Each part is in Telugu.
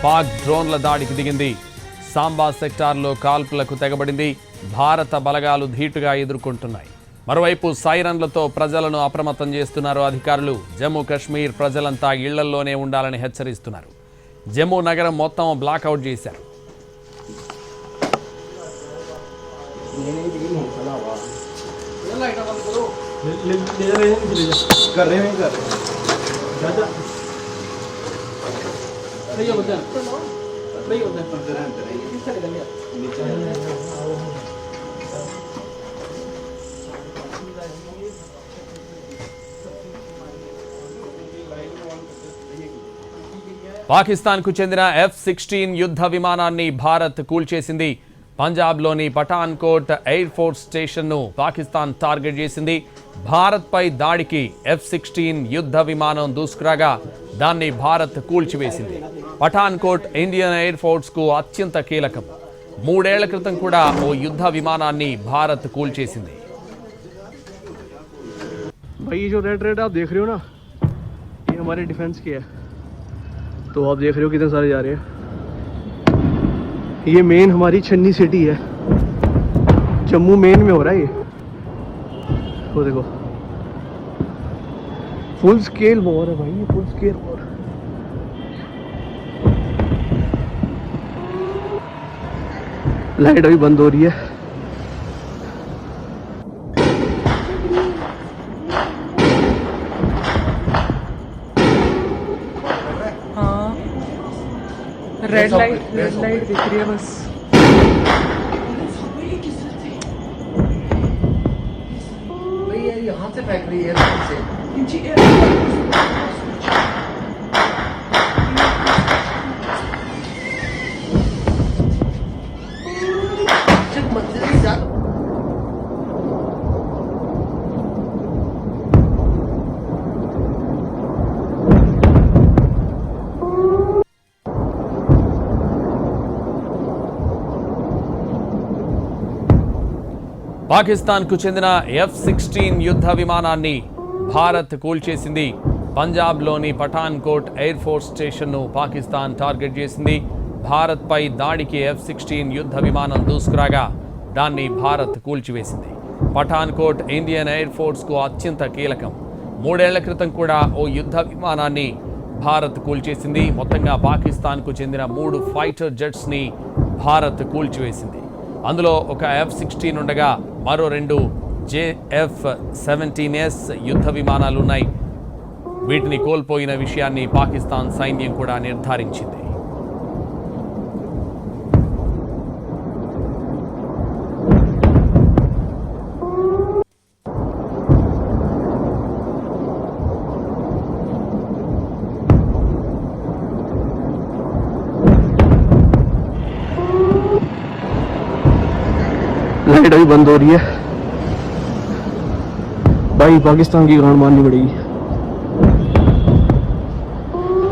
పాక్ డ్రోన్ల దాడికి దిగింది. సాంబా సెక్టార్లో కాల్పులకు తెగబడింది. భారత బలగాలు ధీటుగా ఎదుర్కొంటున్నాయి. మరోవైపు సైరన్లతో ప్రజలను అప్రమత్తం చేస్తున్నారు అధికారులు. జమ్మూ కశ్మీర్ ప్రజలంతా ఇళ్లల్లోనే ఉండాలని హెచ్చరిస్తున్నారు. జమ్మూ నగరం మొత్తం బ్లాక్అవుట్ చేశారు. పాకిస్తాన్కు చెందిన F-16 యుద్ధ విమానాన్ని భారత్ కూల్చేసింది. పంజాబ్లోని పఠాన్కోట్ ఎయిర్ ఫోర్స్ స్టేషన్ను పాకిస్తాన్ టార్గెట్ చేసింది. భారత్పై దాడికి F-16 యుద్ధ విమానం దూసుకురాగా దాన్ని భారత్ కూల్చివేసింది. పఠాన్కోట్ ఇండియన్ ఎయిర్ ఫోర్స్కు అత్యంత కీలకం. 3 ఏళ్ల క్రితం కూడా ఓ యుద్ధ విమానాన్ని భారత్ కూల్చేసింది. भाई ये जो रेड रेड आप देख रहे हो ना, ये हमारे डिफेंस की है। तो आप देख रहे हो कितने सारे जा रहे हैं। ये मेन हमारी छन्नी सिटी है, जम्मू मेन में हो रहा है ये। वो देखो फुल स्केल वॉर है भाई, ये फुल स्केल वॉर। लाइट अभी बंद हो रही है। रेड लाइट दिख रही है बस। यहाँ से फेंक रही है పాకిస్తాన్కు చెందిన F-16 యుద్ధ విమానాన్ని భారత్ కూల్చేసింది. పంజాబ్లోని పఠాన్కోట్ ఎయిర్ ఫోర్స్ స్టేషన్ను పాకిస్తాన్ టార్గెట్ చేసింది. భారత్పై దాడికి F-16 యుద్ధ విమానం దూసుకురాగా దాన్ని భారత్ కూల్చివేసింది. పఠాన్కోట్ ఇండియన్ ఎయిర్ ఫోర్స్కు అత్యంత కీలకం. 3 ఏళ్ల క్రితం కూడా ఓ యుద్ధ విమానాన్ని భారత్ కూల్చేసింది. మొత్తంగా పాకిస్తాన్కు చెందిన 3 ఫైటర్ జెట్స్ని భారత్ కూల్చివేసింది. అందులో ఒక F-16 ఉండగా మరో 2 JF-17S యుద్ధ విమానాలు ఉన్నాయి. వీటిని కోల్పోయిన విషయాన్ని పాకిస్తాన్ సైన్యం కూడా నిర్ధారించింది. लाइट अभी बंद हो रही है भाई, पाकिस्तान की गांड मारनी पड़ेगी।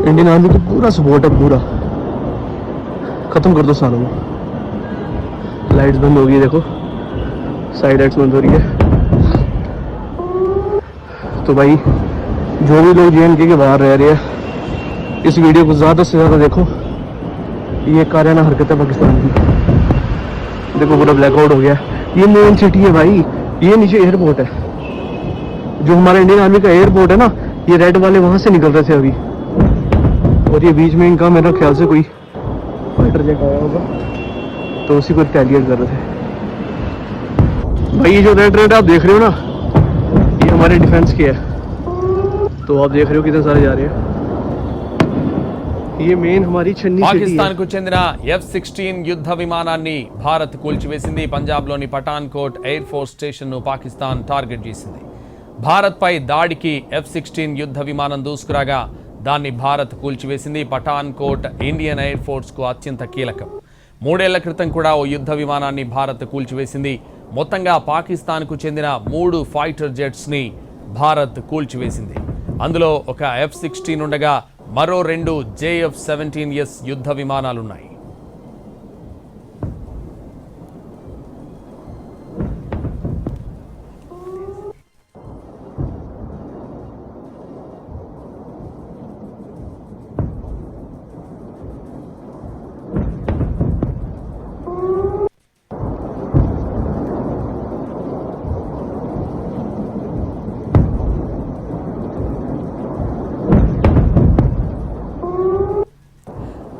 इंडियन आर्मी को पूरा सपोर्ट है, पूरा खत्म कर दो सालों में। लाइट्स बंद हो गई, देखो साइड लाइट्स बंद हो रही है। तो भाई जो भी लोग JNK के बाहर रह रहे हैं, इस वीडियो को ज़्यादा से ज़्यादा देखो। ये कारियाना हरकत है पाकिस्तान की। देखो पूरा ब्लैकआउट हो गया। ये मेन सिटी है भाई, ये नीचे एयरपोर्ट है। जो हमारा इंडियन आर्मी का एयरपोर्ट है ना, ये रेड वाले वहां से निकल रहे थे अभी, और ये बीच में इनका मेरा ख्याल से कोई फाइटर जेट आया होगा, तो उसी को रिटेलिएट कर रहे थे। भाई ये जो रेड रेड आप देख रहे हो ना, ये हमारे डिफेंस की है। तो आप देख रहे हो कितने सारे जा रहे हैं। ये मेन हमारी छन्नी పాకిస్తాన్కు చెందిన F-16 యుద్ధ విమానాన్ని భారత్ కూల్చివేసింది. పంజాబ్లోని పఠాన్కోట్ ఎయిర్ ఫోర్స్ స్టేషన్ను పాకిస్తాన్ టార్గెట్ చేసింది. భారత్పై దాడికి F-16 యుద్ధ విమానం దూసుకురాగా దాన్ని భారత్ కూల్చివేసింది. పఠాన్కోట్ ఇండియన్ ఎయిర్ ఫోర్స్కు అత్యంత కీలకం. 3 ఏళ్ల క్రితం కూడా ఓ యుద్ధ విమానాన్ని భారత్ కూల్చివేసింది. మొత్తంగా పాకిస్తాన్కు చెందిన 3 ఫైటర్ జెట్స్ని భారత్ కూల్చివేసింది. అందులో ఒక F-16 ఉండగా మరో 2 JF-17S యుద్ధ విమానాలున్నాయి.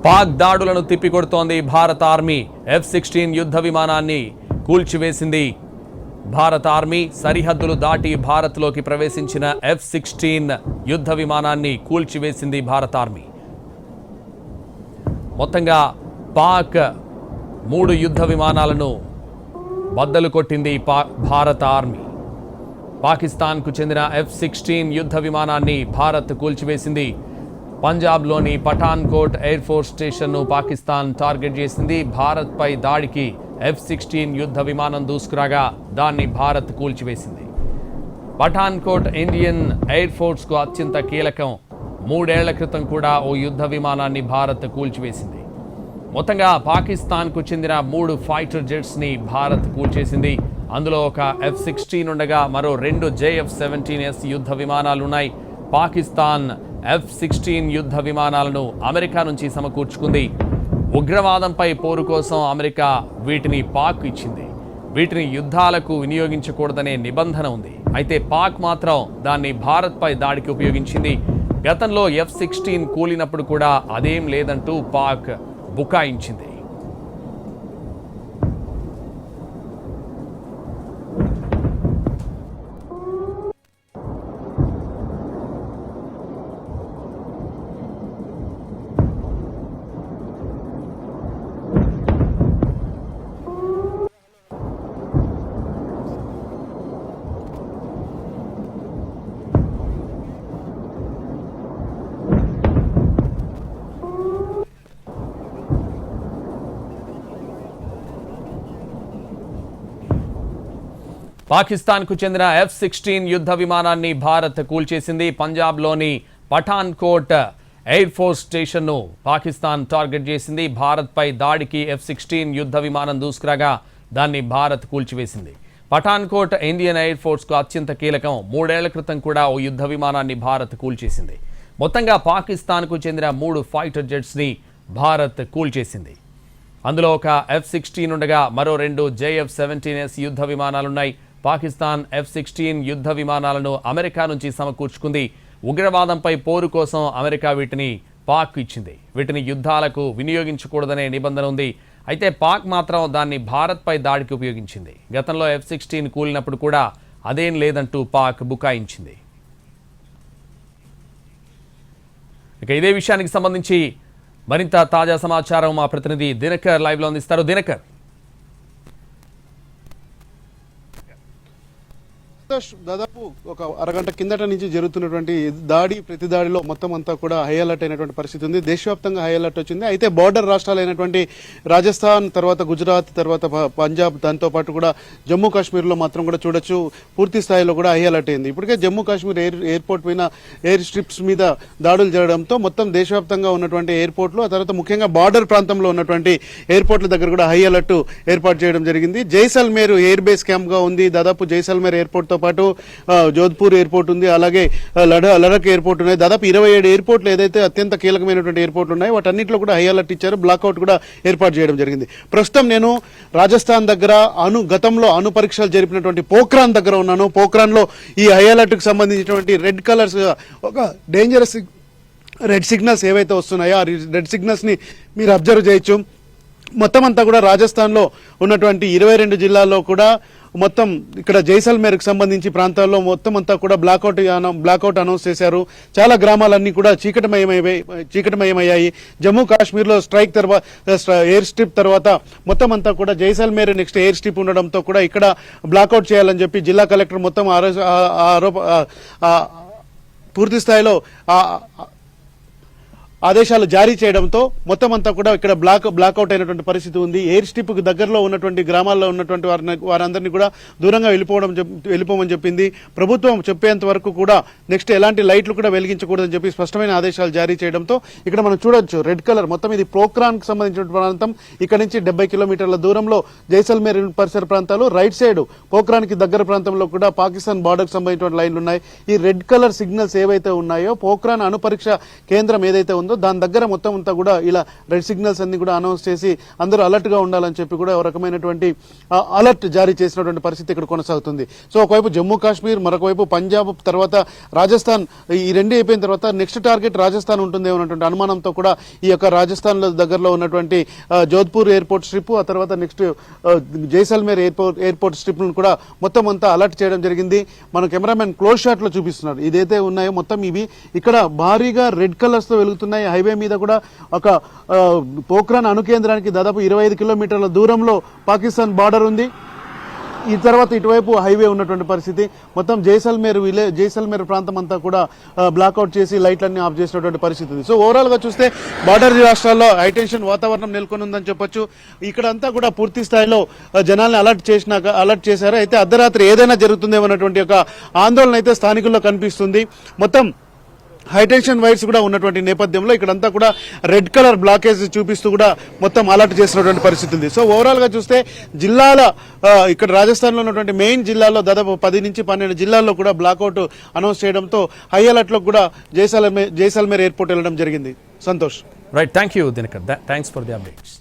పాక్ దాడులను తిప్పికొడుతోంది భారత ఆర్మీ. F-16 యుద్ధ విమానాన్ని కూల్చివేసింది భారత ఆర్మీ. సరిహద్దులు దాటి భారత్లోకి ప్రవేశించిన F-16 యుద్ధ విమానాన్ని కూల్చివేసింది భారత ఆర్మీ. మొత్తంగా పాక్ 3 యుద్ధ విమానాలను బద్దలు కొట్టింది భారత ఆర్మీ. పాకిస్తాన్కు చెందిన F-16 యుద్ధ విమానాన్ని భారత్ కూల్చివేసింది. పంజాబ్లోని పఠాన్కోట్ ఎయిర్ ఫోర్స్ స్టేషన్ను పాకిస్తాన్ టార్గెట్ చేసింది. భారత్పై దాడికి F-16 యుద్ధ విమానం దూసుకురాగా దాన్ని భారత్ కూల్చివేసింది. పఠాన్కోట్ ఇండియన్ ఎయిర్ ఫోర్స్కు అత్యంత కీలకం. 3 ఏళ్ల క్రితం కూడా ఓ యుద్ధ విమానాన్ని భారత్ కూల్చివేసింది. మొత్తంగా పాకిస్తాన్కు చెందిన 3 ఫైటర్ జెట్స్ని భారత్ కూల్చేసింది. అందులో ఒక F-16 ఉండగా మరో 2 JF-17S యుద్ధ విమానాలున్నాయి. పాకిస్తాన్ F-16 యుద్ధ విమానాలను అమెరికా నుంచి సమకూర్చుకుంది. ఉగ్రవాదంపై పోరు కోసం అమెరికా వీటిని పాక్ ఇచ్చింది. వీటిని యుద్ధాలకు వినియోగించకూడదనే నిబంధన ఉంది. అయితే పాక్ మాత్రం దాన్ని భారత్పై దాడికి ఉపయోగించింది. గతంలో F-16 కూలినప్పుడు కూడా అదేం లేదంటూ పాక్ బుకాయించింది. పాకిస్తాన్కు చెందిన F-16 యుద్ధ విమానాన్ని భారత్ కూల్చేసింది. పంజాబ్లోని పఠాన్కోట్ ఎయిర్ ఫోర్స్ స్టేషన్ను పాకిస్తాన్ టార్గెట్ చేసింది. భారత్పై దాడికి F-16 యుద్ధ విమానం దూసుకురాగా దాన్ని భారత్ కూల్చివేసింది. పఠాన్కోట్ ఇండియన్ ఎయిర్ ఫోర్స్కు అత్యంత కీలకం. 3 ఏళ్ల క్రితం కూడా ఓ యుద్ధ విమానాన్ని భారత్ కూల్చేసింది. మొత్తంగా పాకిస్తాన్కు చెందిన 3 ఫైటర్ జెట్స్ని భారత్ కూల్చేసింది. అందులో ఒక F-16 ఉండగా మరో 2 JF-17S యుద్ధ విమానాలున్నాయి. పాకిస్తాన్ F-16 యుద్ధ విమానాలను అమెరికా నుంచి సమకూర్చుకుంది. ఉగ్రవాదంపై పోరు కోసం అమెరికా వీటిని పాక్ ఇచ్చింది. వీటిని యుద్ధాలకు వినియోగించకూడదనే నిబంధన ఉంది. అయితే పాక్ మాత్రం దాన్ని భారత్పై దాడికి ఉపయోగించింది. గతంలో F-16 కూలినప్పుడు కూడా అదేం లేదంటూ పాక్ బుకాయించింది. ఇక ఇదే విషయానికి సంబంధించి మరింత తాజా సమాచారం మా ప్రతినిధి దినకర్ లైవ్లో అందిస్తారు. దినకర్, దాదాపు ఒక అరగంట కిందట నుంచి జరుగుతున్నటువంటి ప్రతి దాడిలో మొత్తం అంతా కూడా హై అలర్ట్ అయినటువంటి పరిస్థితి ఉంది. దేశవ్యాప్తంగా హై అలర్ట్ వచ్చింది. అయితే బార్డర్ రాష్ట్రాలైనటువంటి రాజస్థాన్, తర్వాత గుజరాత్, తర్వాత పంజాబ్, దాంతో పాటు కూడా జమ్మూ కాశ్మీర్లో మాత్రం కూడా చూడొచ్చు పూర్తి స్థాయిలో కూడా హై అలర్ట్ అయింది. ఇప్పటికే జమ్మూ కాశ్మీర్ ఎయిర్పోర్ట్ మీద ఎయిర్ స్ట్రిప్స్ మీద దాడులు జరగడంతో మొత్తం దేశవ్యాప్తంగా ఉన్నటువంటి ఎయిర్పోర్ట్లు, ఆ తర్వాత ముఖ్యంగా బార్డర్ ప్రాంతంలో ఉన్నటువంటి ఎయిర్పోర్ట్ల దగ్గర కూడా హై అలర్ట్ ఏర్పాటు చేయడం జరిగింది. జైసల్మేర్ ఎయిర్ బేస్ క్యాంప్ గా ఉంది. దాదాపు జైసల్మేర్ ఎయిర్పోర్ట్ పాటు జోధ్పూర్ ఎయిర్పోర్ట్ ఉంది, అలాగే లడక్ ఎయిర్పోర్ట్ ఉన్నాయి. దాదాపు 27 ఎయిర్పోర్ట్లు ఏదైతే అత్యంత కీలకమైనటువంటి ఎయిర్పోర్ట్లు ఉన్నాయి వాటన్నిటిలో కూడా హై అలర్ట్ ఇచ్చారు. బ్లాక్అవుట్ కూడా ఏర్పాటు చేయడం జరిగింది. ప్రస్తుతం నేను రాజస్థాన్ దగ్గర గతంలో అణు పరీక్షలు జరిపినటువంటి పోఖ్రాన్ దగ్గర ఉన్నాను. పోఖ్రాన్ లో ఈ హై అలర్ట్ కు సంబంధించినటువంటి రెడ్ కలర్స్ ఒక డేంజరస్ రెడ్ సిగ్నల్స్ ఏవైతే వస్తున్నాయో ఆ రెడ్ సిగ్నల్స్ ని మీరు అబ్జర్వ్ చేయొచ్చు. మొత్తం అంతా కూడా రాజస్థాన్లో ఉన్నటువంటి 22 జిల్లాల్లో కూడా మొత్తం ఇక్కడ జైసల్మేర్కి సంబంధించి ప్రాంతాల్లో మొత్తం అంతా కూడా బ్లాక్అవుట్ అనౌన్స్ చేశారు. చాలా గ్రామాలన్నీ కూడా చీకటిమయమయ్యాయి. జమ్మూ కాశ్మీర్లో స్ట్రైక్ తర్వాత ఎయిర్ స్ట్రిప్ తర్వాత మొత్తం అంతా కూడా జైసల్మేర్ నెక్స్ట్ ఎయిర్ స్ట్రిప్ ఉండడంతో కూడా ఇక్కడ బ్లాక్అవుట్ చేయాలని చెప్పి జిల్లా కలెక్టర్ మొత్తం పూర్తి స్థాయిలో ఆదేశాలు జారీ చేయడంతో మొత్తం అంతా కూడా ఇక్కడ బ్లాక్అవుట్ అయినటువంటి పరిస్థితి ఉంది. ఎయిర్ స్ట్రిప్ కు దగ్గరలో ఉన్నటువంటి గ్రామాల్లో ఉన్నటువంటి వారందరినీ కూడా దూరంగా వెళ్ళిపోమని చెప్పింది ప్రభుత్వం. చెప్పేంత వరకు కూడా నెక్స్ట్ ఎలాంటి లైట్లు కూడా వెలిగించకూడదని చెప్పి స్పష్టమైన ఆదేశాలు జారీ చేయడంతో ఇక్కడ మనం చూడొచ్చు రెడ్ కలర్ మొత్తం ఇది పోఖ్రాన్ కు సంబంధించిన ప్రాంతం. ఇక్కడ నుంచి 70 కిలోమీటర్ల దూరంలో జైసల్మేర్ పరిసర ప్రాంతాలు, రైట్ సైడ్ పోఖ్రాన్ కి దగ్గర ప్రాంతంలో కూడా పాకిస్తాన్ బార్డర్ కు సంబంధించిన లైన్లు ఉన్నాయి. ఈ రెడ్ కలర్ సిగ్నల్స్ ఏవైతే ఉన్నాయో పోఖ్రాన్ అణు పరీక్ష కేంద్రం ఏదైతే ఉందో దాని దగ్గర మొత్తం అంతా కూడా ఇలా రెడ్ సిగ్నల్స్ అన్ని కూడా అనౌన్స్ చేసి అందరూ అలర్ట్ గా ఉండాలని చెప్పి కూడా ఒక రకమైనటువంటి అలర్ట్ జారీ చేసినటువంటి పరిస్థితి ఇక్కడ కొనసాగుతుంది. సో ఒకవైపు జమ్మూ కాశ్మీర్, మరొక వైపు పంజాబ్, తర్వాత రాజస్థాన్, ఈ రెండు అయిపోయిన తర్వాత నెక్స్ట్ టార్గెట్ రాజస్థాన్ ఉంటుందేమో అన్నటువంటి అనుమానంతో కూడా ఈ యొక్క రాజస్థాన్ లో దగ్గరలో ఉన్నటువంటి జోధ్పూర్ ఎయిర్పోర్ట్ స్ట్రిప్, ఆ తర్వాత నెక్స్ట్ జైసల్మేర్ ఎయిర్పోర్ట్ స్ట్రిప్ ను కూడా మొత్తం అంతా అలర్ట్ చేయడం జరిగింది. మన కెమెరామెన్ క్లోజ్ షాట్ లో చూపిస్తున్నారు. ఇదైతే ఉన్నాయో మొత్తం ఇవి ఇక్కడ భారీగా రెడ్ కలర్స్ తో వెలుగుతున్నాయి. హైవే మీద కూడా ఒక పోఖ్రాన్ అణు కేంద్రానికి దాదాపు 25 కిలోమీటర్ల దూరంలో పాకిస్తాన్ బార్డర్ ఉంది. ఈ తర్వాత ఇటువైపు హైవే ఉన్నటువంటి పరిస్థితి. మొత్తం జైసల్మేర్ ప్రాంతం అంతా కూడా బ్లాక్అవుట్ చేసి లైట్లన్నీ ఆఫ్ చేసినటువంటి పరిస్థితి ఉంది. సో ఓవరాల్ గా చూస్తే బార్డర్ రాష్ట్రాల్లో హైటెన్షన్ వాతావరణం నెలకొని ఉందని చెప్పొచ్చు. ఇక్కడ అంతా కూడా పూర్తి స్థాయిలో జనాల్ని అలర్ట్ చేశారు. అయితే అర్ధరాత్రి ఏదైనా జరుగుతుందేమో అన్నటువంటి ఒక ఆందోళన అయితే స్థానికుల్లో కనిపిస్తుంది. మొత్తం హైటెన్షన్ వైర్స్ కూడా ఉన్నటువంటి నేపథ్యంలో ఇక్కడంతా కూడా రెడ్ కలర్ బ్లాకేజ్ చూపిస్తూ కూడా మొత్తం అలర్ట్ చేసినటువంటి పరిస్థితి ఉంది. సో ఓవరాల్ గా చూస్తే జిల్లాల ఇక్కడ రాజస్థాన్ లో ఉన్నటువంటి మెయిన్ జిల్లాల్లో దాదాపు 10 నుంచి 12 జిల్లాల్లో కూడా బ్లాక్అవుట్ అనౌన్స్ చేయడంతో హై అలర్ట్ లో కూడా జైసల్మేర్ ఎయిర్పోర్ట్ వెళ్ళడం జరిగింది. Santosh. Right, thank you Dinakar, thanks for the updates.